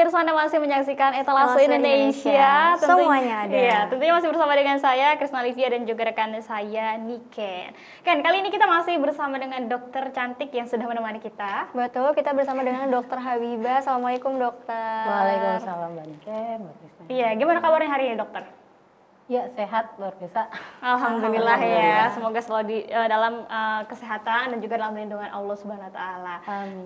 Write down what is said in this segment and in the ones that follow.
pemirsa, Anda masih menyaksikan Etalase Indonesia. Semuanya ada. Iya, tentunya masih bersama dengan saya, Krisna Livia, dan juga rekan saya, Niken. Ken, kali ini kita masih bersama dengan dokter cantik yang sudah menemani kita. Betul, kita bersama dengan dokter Habibah. Assalamualaikum dokter. Waalaikumsalam Mbak Niken, Mbak Krisna. Iya, gimana kabarnya hari ini dokter? Ya, sehat luar biasa. Alhamdulillah ya, semoga selalu dalam kesehatan dan juga dalam lindungan Allah Subhanahu Wa Taala.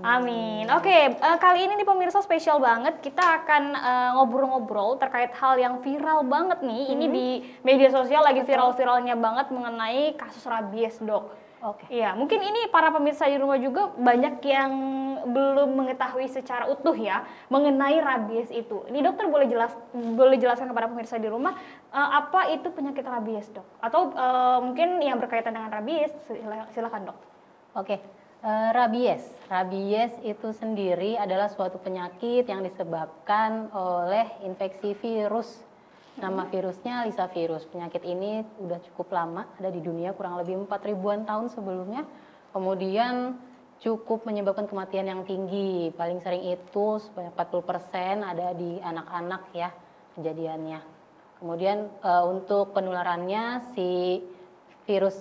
Amin. Oke, kali ini nih pemirsa spesial banget. Kita akan ngobrol-ngobrol terkait hal yang viral banget nih. Ini di media sosial lagi viral-viralnya banget mengenai kasus rabies, dok. Oke. Iya, mungkin ini para pemirsa di rumah juga banyak yang belum mengetahui secara utuh ya mengenai rabies itu. Ini dokter boleh jelaskan kepada pemirsa di rumah apa itu penyakit rabies, dok? Atau mungkin yang berkaitan dengan rabies, silakan dok. Oke. Rabies itu sendiri adalah suatu penyakit yang disebabkan oleh infeksi virus. Nama virusnya Lissa virus. Penyakit ini udah cukup lama, ada di dunia kurang lebih 4.000-an tahun sebelumnya. Kemudian cukup menyebabkan kematian yang tinggi. Paling sering itu sebanyak 40% ada di anak-anak ya kejadiannya. Kemudian untuk penularannya si virus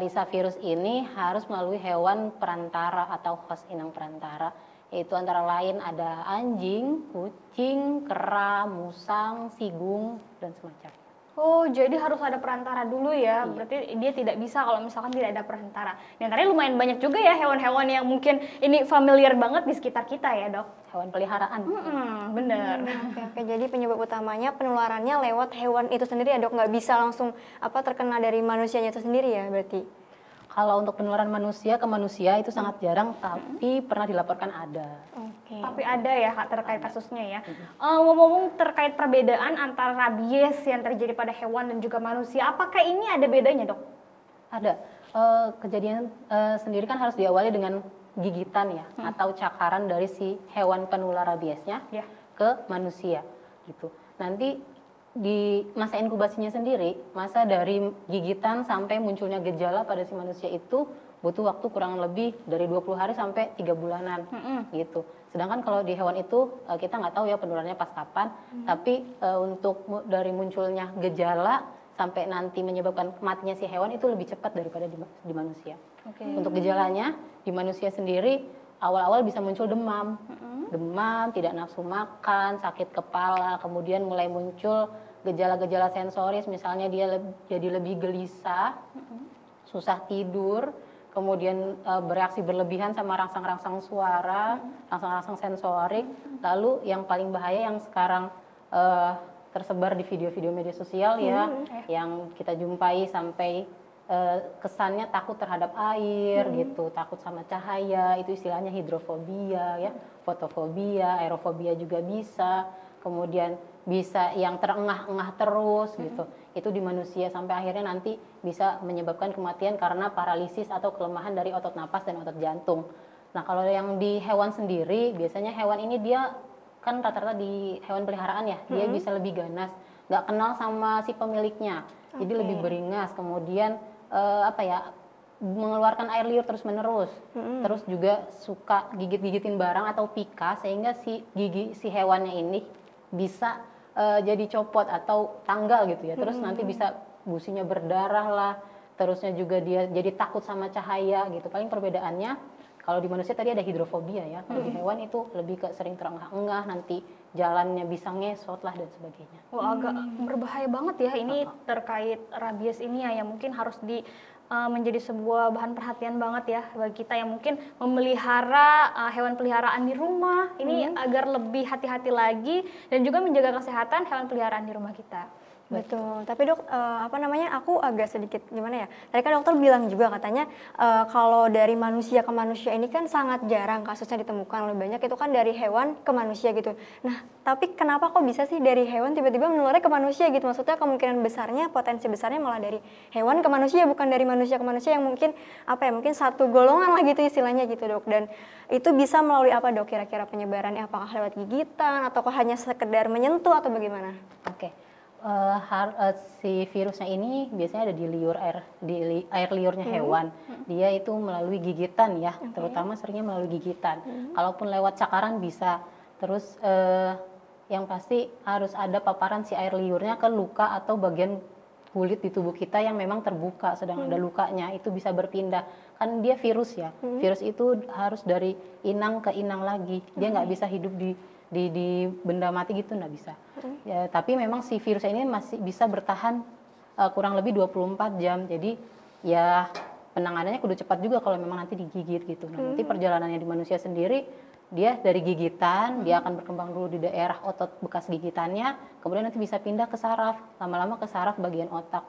Lissa virus ini harus melalui hewan perantara atau host inang perantara. Yaitu antara lain ada anjing, kucing, kera, musang, sigung, dan semacamnya. Oh, jadi harus ada perantara dulu ya. Berarti dia tidak bisa kalau misalkan tidak ada perantara. Dan tadi lumayan banyak juga ya hewan-hewan yang mungkin ini familiar banget di sekitar kita ya, dok. Hewan peliharaan. Bener. Oke, jadi penyebab utamanya penularannya lewat hewan itu sendiri ya dok, nggak bisa langsung terkena dari manusianya itu sendiri ya berarti? Kalau untuk penularan manusia ke manusia itu sangat jarang, tapi pernah dilaporkan ada. Oke. Tapi ada ya Kak terkait kasusnya ya. Ngomong-ngomong terkait perbedaan antara rabies yang terjadi pada hewan dan juga manusia, apakah ini ada bedanya, dok? Ada. Kejadian sendiri kan harus diawali dengan gigitan ya, atau cakaran dari si hewan penular rabiesnya ke manusia gitu. Nanti di masa inkubasinya sendiri, masa dari gigitan sampai munculnya gejala pada si manusia itu butuh waktu kurang lebih dari 20 hari sampai 3 bulanan gitu. Sedangkan kalau di hewan itu kita nggak tahu ya penularannya pas kapan, tapi untuk dari munculnya gejala sampai nanti menyebabkan kematiannya si hewan itu lebih cepat daripada di manusia. Untuk gejalanya di manusia sendiri awal-awal bisa muncul demam, tidak nafsu makan, sakit kepala, kemudian mulai muncul gejala-gejala sensoris, misalnya dia jadi lebih gelisah, susah tidur, kemudian bereaksi berlebihan sama rangsang-rangsang suara, rangsang-rangsang sensorik. Lalu yang paling bahaya yang sekarang tersebar di video-video media sosial ya, yang kita jumpai sampai kesannya takut terhadap air gitu, takut sama cahaya, itu istilahnya hidrofobia ya, fotofobia, aerofobia juga bisa, kemudian bisa yang terengah-engah terus gitu, itu di manusia sampai akhirnya nanti bisa menyebabkan kematian karena paralisis atau kelemahan dari otot napas dan otot jantung. Nah kalau yang di hewan sendiri, biasanya hewan ini dia kan rata-rata di hewan peliharaan ya, dia bisa lebih ganas, nggak kenal sama si pemiliknya, jadi lebih beringas, kemudian mengeluarkan air liur terus menerus, terus juga suka gigit-gigitin barang atau pika sehingga si gigi si hewannya ini bisa jadi copot atau tanggal gitu ya, terus nanti bisa gusinya berdarah lah, terusnya juga dia jadi takut sama cahaya gitu. Paling perbedaannya kalau di manusia tadi ada hidrofobia ya, kalau di hewan itu lebih ke sering terengah-engah, nanti jalannya bisa ngesot lah dan sebagainya. Wah, agak berbahaya banget ya ini terkait rabies ini ya, yang mungkin harus menjadi sebuah bahan perhatian banget ya bagi kita yang mungkin memelihara hewan peliharaan di rumah ini agar lebih hati-hati lagi dan juga menjaga kesehatan hewan peliharaan di rumah kita. Betul, tapi dok, aku agak sedikit gimana ya, tadi kan dokter bilang juga katanya kalau dari manusia ke manusia ini kan sangat jarang kasusnya ditemukan, lebih banyak itu kan dari hewan ke manusia gitu. Nah, tapi kenapa kok bisa sih dari hewan tiba-tiba menularnya ke manusia gitu, maksudnya kemungkinan besarnya, potensi besarnya malah dari hewan ke manusia, bukan dari manusia ke manusia yang mungkin mungkin satu golongan lah gitu istilahnya gitu dok. Dan itu bisa melalui apa dok kira-kira penyebarannya, apakah lewat gigitan ataukah hanya sekedar menyentuh atau bagaimana? Oke. Si virusnya ini biasanya ada di air liurnya hewan. Dia itu melalui gigitan ya, terutama seringnya melalui gigitan. Kalaupun lewat cakaran bisa. Terus yang pasti harus ada paparan si air liurnya ke luka atau bagian kulit di tubuh kita yang memang terbuka sedang ada lukanya, itu bisa berpindah. Kan dia virus ya, virus itu harus dari inang ke inang lagi, dia nggak bisa hidup di benda mati gitu, nggak bisa. Ya, tapi memang si virus ini masih bisa bertahan kurang lebih 24 jam, jadi ya penanganannya kudu cepat juga kalau memang nanti digigit gitu. Nah, nanti perjalanannya di manusia sendiri, dia dari gigitan, dia akan berkembang dulu di daerah otot bekas gigitannya, kemudian nanti bisa pindah ke saraf, lama-lama ke saraf bagian otak,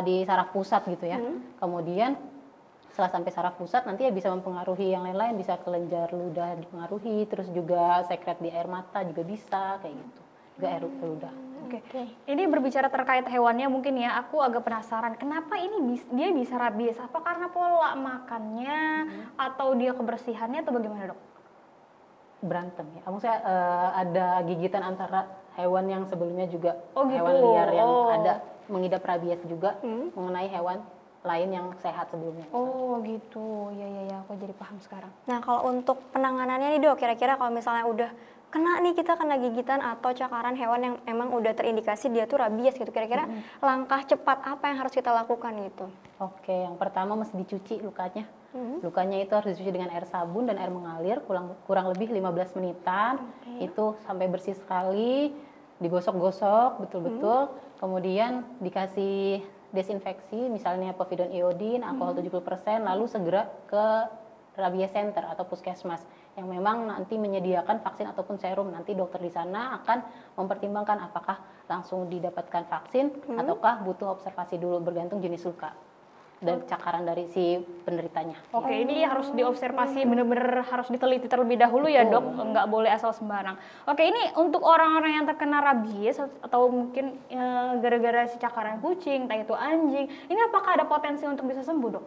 di saraf pusat gitu ya. Kemudian setelah sampai saraf pusat, nanti ya bisa mempengaruhi yang lain-lain, bisa kelenjar ludah dipengaruhi, terus juga sekret di air mata juga bisa, kayak gitu, juga air ludah. Oke. Ini berbicara terkait hewannya mungkin ya, aku agak penasaran kenapa ini dia bisa rabies? Apa karena pola makannya atau dia kebersihannya atau bagaimana, Dok? Berantem ya. Maksudnya ada gigitan antara hewan yang sebelumnya juga gitu. Hewan liar yang ada mengidap rabies juga mengenai hewan lain yang sehat sebelumnya. Oh gitu, ya, aku jadi paham sekarang. Nah kalau untuk penanganannya nih Dok, kira-kira kalau misalnya udah kita kena gigitan atau cakaran hewan yang emang udah terindikasi dia tuh rabies gitu, kira-kira langkah cepat apa yang harus kita lakukan gitu? Oke, yang pertama mesti dicuci lukanya. Lukanya itu harus dicuci dengan air sabun dan air mengalir kurang lebih 15 menitan. Itu sampai bersih sekali, digosok-gosok betul-betul, kemudian dikasih desinfeksi misalnya povidone iodin, alkohol 70%, lalu segera ke rabies center atau puskesmas yang memang nanti menyediakan vaksin ataupun serum. Nanti dokter di sana akan mempertimbangkan apakah langsung didapatkan vaksin ataukah butuh observasi dulu bergantung jenis luka dan cakaran dari si penderitanya. Oke, ini harus diobservasi, benar-benar harus diteliti terlebih dahulu ya Dok, nggak boleh asal sembarang. Oke, ini untuk orang-orang yang terkena rabies atau mungkin gara-gara si cakaran kucing, entah itu anjing, ini apakah ada potensi untuk bisa sembuh, Dok?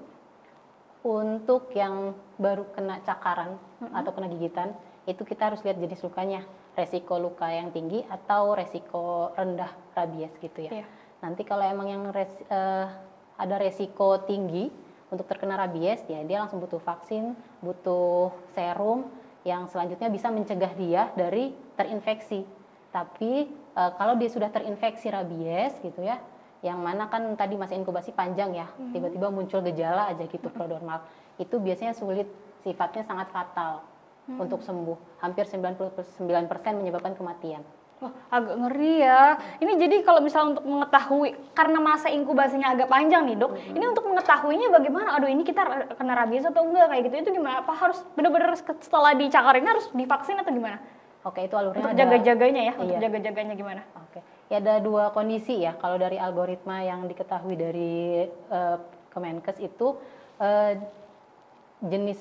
Untuk yang baru kena cakaran atau kena gigitan, itu kita harus lihat jenis lukanya, resiko luka yang tinggi atau resiko rendah rabies gitu ya. Nanti kalau emang yang ada resiko tinggi untuk terkena rabies, ya dia langsung butuh vaksin, butuh serum yang selanjutnya bisa mencegah dia dari terinfeksi. Tapi kalau dia sudah terinfeksi rabies gitu ya, yang mana kan tadi masa inkubasi panjang ya, tiba-tiba muncul gejala aja gitu prodromal, itu biasanya sulit, sifatnya sangat fatal untuk sembuh, hampir 99% menyebabkan kematian. Wah, agak ngeri ya. Ini jadi kalau misalnya untuk mengetahui, karena masa inkubasinya agak panjang nih Dok, ini untuk mengetahuinya bagaimana? Aduh ini kita kena rabies atau enggak kayak gitu, itu gimana? Apa harus benar-benar setelah dicakarin harus divaksin atau gimana? Oke, itu alurnya untuk jaga-jaganya ya, untuk jaga-jaganya gimana? Oke, ya ada dua kondisi ya. Kalau dari algoritma yang diketahui dari Kemenkes itu jenis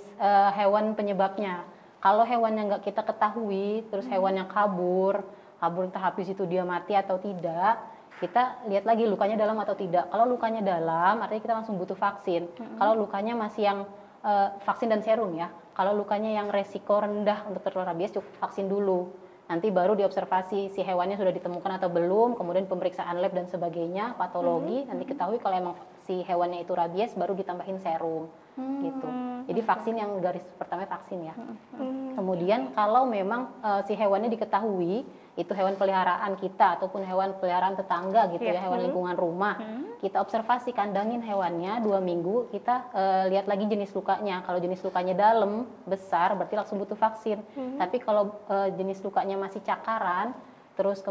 hewan penyebabnya. Kalau hewan yang nggak kita ketahui, terus hewan yang kabur entah habis itu dia mati atau tidak, kita lihat lagi lukanya dalam atau tidak. Kalau lukanya dalam, artinya kita langsung butuh vaksin. Kalau lukanya masih yang vaksin dan serum ya. Kalau lukanya yang resiko rendah untuk tertular rabies, cukup vaksin dulu. Nanti baru diobservasi si hewannya sudah ditemukan atau belum, kemudian pemeriksaan lab dan sebagainya, patologi, nanti ketahui kalau emang si hewannya itu rabies, baru ditambahin serum gitu. Jadi vaksin yang garis pertama vaksin ya. Kemudian kalau memang si hewannya diketahui itu hewan peliharaan kita ataupun hewan peliharaan tetangga gitu ya, hewan lingkungan rumah, kita observasi, kandangin hewannya 2 minggu, kita lihat lagi jenis lukanya. Kalau jenis lukanya dalam, besar, berarti langsung butuh vaksin. Tapi kalau jenis lukanya masih cakaran, terus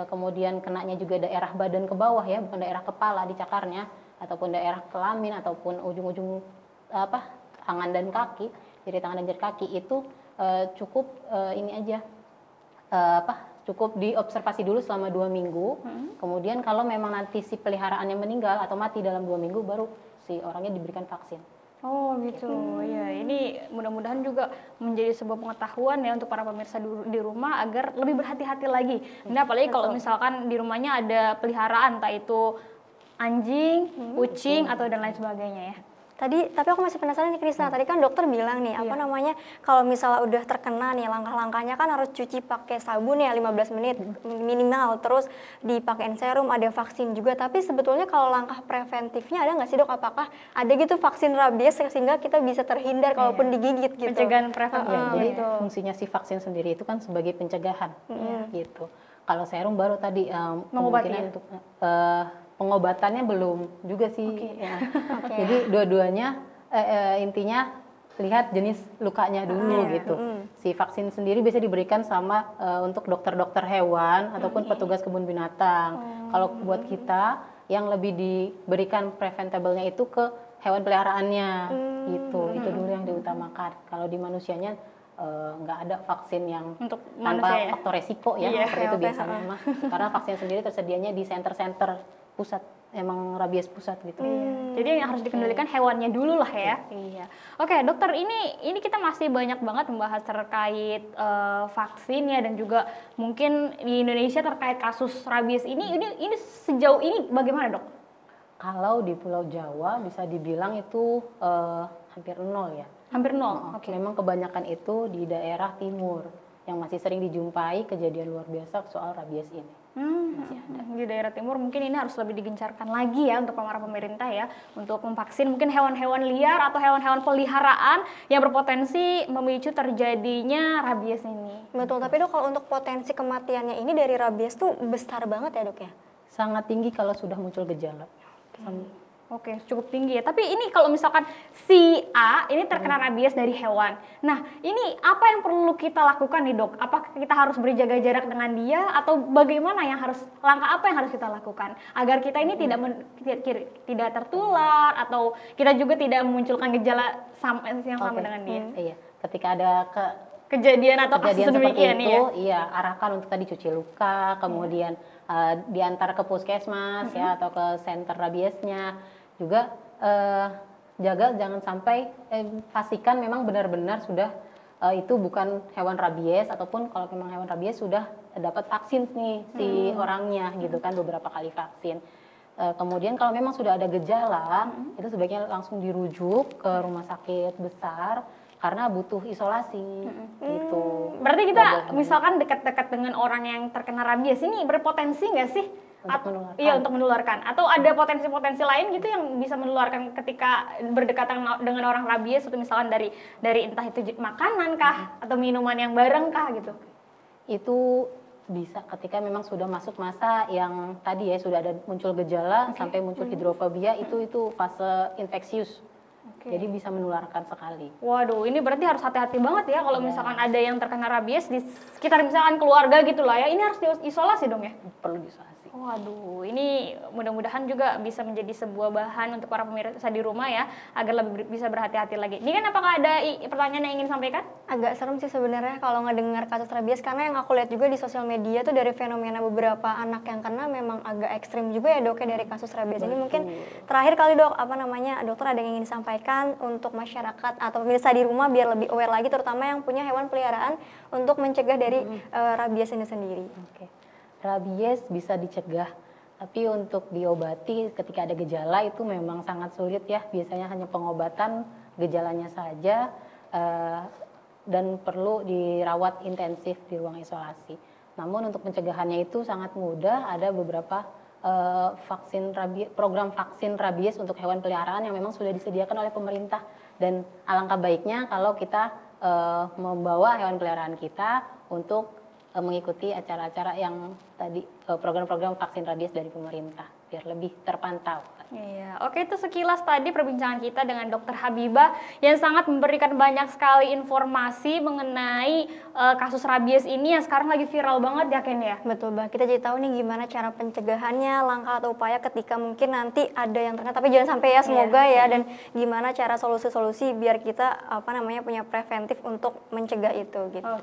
kemudian kenanya juga daerah badan ke bawah ya, bukan daerah kepala di cakarnya, ataupun daerah kelamin ataupun ujung-ujung tangan dan kaki, jari tangan dan jari kaki, itu cukup ini aja cukup diobservasi dulu selama 2 minggu. Kemudian kalau memang nanti si peliharaannya meninggal atau mati dalam 2 minggu, baru si orangnya diberikan vaksin. Oh gitu, ya ini mudah-mudahan juga menjadi sebuah pengetahuan ya untuk para pemirsa di rumah agar lebih berhati-hati lagi. Nah apalagi kalau misalkan di rumahnya ada peliharaan, entah itu anjing, kucing atau dan lain sebagainya ya. Tapi aku masih penasaran nih Krisna, tadi kan dokter bilang nih, apa namanya, kalau misalnya udah terkena nih, langkah-langkahnya kan harus cuci pakai sabun ya 15 menit minimal, terus dipakein serum, ada vaksin juga, tapi sebetulnya kalau langkah preventifnya ada nggak sih dok? Apakah ada gitu vaksin rabies sehingga kita bisa terhindar kalaupun digigit gitu? Pencegahan preventif. Jadi fungsinya si vaksin sendiri itu kan sebagai pencegahan gitu. Kalau serum baru tadi kemungkinan untuk pengobatannya belum juga sih. Ya. Jadi dua-duanya intinya lihat jenis lukanya dulu gitu. Si vaksin sendiri bisa diberikan sama untuk dokter-dokter hewan ataupun petugas kebun binatang. Kalau buat kita yang lebih diberikan preventable-nya itu ke hewan peliharaannya gitu. Itu dulu yang diutamakan. Kalau di manusianya nggak ada vaksin yang untuk tanpa manusia, faktor resiko ya, seperti itu biasanya mah. Karena vaksin sendiri tersedianya di center-center pusat, emang rabies pusat gitu. Jadi yang harus dikendalikan hewannya dulu lah ya. Iya. Oke, dokter, ini kita masih banyak banget membahas terkait vaksin ya, dan juga mungkin di Indonesia terkait kasus rabies ini sejauh ini bagaimana, Dok? Kalau di Pulau Jawa bisa dibilang itu hampir nol ya. Hampir nol. Memang kebanyakan itu di daerah timur yang masih sering dijumpai kejadian luar biasa soal rabies ini. Masih ada. Di daerah timur mungkin ini harus lebih digencarkan lagi ya untuk para pemerintah ya, untuk memvaksin mungkin hewan-hewan liar atau hewan-hewan peliharaan yang berpotensi memicu terjadinya rabies ini. Betul, tapi dok kalau untuk potensi kematiannya ini dari rabies tuh besar banget ya dok ya? Sangat tinggi kalau sudah muncul gejala. Oke, cukup tinggi ya. Tapi ini kalau misalkan si A ini terkena rabies dari hewan. Nah, ini apa yang perlu kita lakukan nih, Dok? Apakah kita harus berjaga jarak dengan dia atau bagaimana langkah apa yang harus kita lakukan agar kita ini tidak tertular atau kita juga tidak memunculkan gejala yang sama dengan dia? Iya, ketika ada kejadian atau kasus demikian itu, arahkan untuk tadi cuci luka, kemudian diantar ke puskesmas ya atau ke center rabiesnya. Juga jaga jangan sampai pastikan memang benar-benar sudah itu bukan hewan rabies, ataupun kalau memang hewan rabies sudah dapat vaksin nih si orangnya gitu kan, beberapa kali vaksin. Kemudian kalau memang sudah ada gejala itu sebaiknya langsung dirujuk ke rumah sakit besar karena butuh isolasi gitu. Berarti kita misalkan dekat-dekat dengan orang yang terkena rabies ini berpotensi nggak sih? Untuk menularkan. Iya, untuk menularkan. Atau ada potensi-potensi lain gitu yang bisa menularkan ketika berdekatan dengan orang rabies, atau misalkan dari entah itu makanan kah atau minuman yang bareng kah gitu? Itu bisa ketika memang sudah masuk masa yang tadi ya sudah ada muncul gejala sampai muncul hidrofobia, itu fase infeksius. Jadi bisa menularkan sekali. Waduh, ini berarti harus hati-hati banget ya kalau misalkan ada yang terkena rabies di sekitar misalkan keluarga gitu lah ya. Ini harus diisolasi dong ya? Perlu diisolasi. Waduh, ini mudah-mudahan juga bisa menjadi sebuah bahan untuk para pemirsa di rumah ya, agar lebih bisa berhati-hati lagi. Ini kan apakah ada pertanyaan yang ingin sampaikan? Agak serem sih sebenarnya kalau ngedengar kasus rabies, karena yang aku lihat juga di sosial media tuh dari fenomena beberapa anak yang kena memang agak ekstrim juga ya dok ya dari kasus rabies ini. Mungkin terakhir kali dok, dokter ada yang ingin disampaikan untuk masyarakat atau pemirsa di rumah biar lebih aware lagi, terutama yang punya hewan peliharaan untuk mencegah dari rabies ini sendiri. Rabies bisa dicegah, tapi untuk diobati ketika ada gejala itu memang sangat sulit ya. Biasanya hanya pengobatan gejalanya saja dan perlu dirawat intensif di ruang isolasi. Namun untuk pencegahannya itu sangat mudah, ada beberapa program vaksin rabies untuk hewan peliharaan yang memang sudah disediakan oleh pemerintah. Dan alangkah baiknya kalau kita membawa hewan peliharaan kita untuk mengikuti acara-acara yang tadi program-program vaksin rabies dari pemerintah biar lebih terpantau. Iya, oke, itu sekilas tadi perbincangan kita dengan Dr. Habibah yang sangat memberikan banyak sekali informasi mengenai kasus rabies ini yang sekarang lagi viral banget ya Ken ya. Betul Mbak, kita jadi tahu nih gimana cara pencegahannya, langkah atau upaya ketika mungkin nanti ada yang terkena, tapi jangan sampai ya, semoga ya, dan gimana cara solusi-solusi biar kita punya preventif untuk mencegah itu gitu.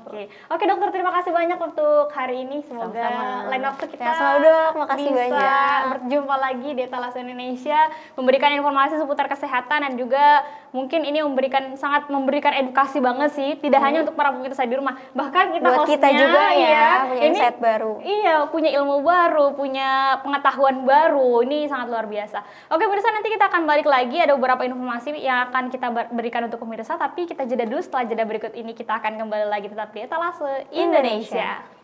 Oke dokter, terima kasih banyak untuk hari ini, semoga lain waktu kita selalu dok, makasih bisa banyak berjumpa lagi di Thalassemia Indonesia, memberikan informasi seputar kesehatan dan juga mungkin ini sangat memberikan edukasi banget sih, tidak hanya untuk para pemirsa di rumah, bahkan kita buat kita juga punya ini insight baru. Iya, punya ilmu baru, punya pengetahuan baru, ini sangat luar biasa. Oke pemirsa, nanti kita akan balik lagi, ada beberapa informasi yang akan kita berikan untuk pemirsa, tapi kita jeda dulu. Setelah jeda berikut ini kita akan kembali lagi tetap di Etalase Indonesia.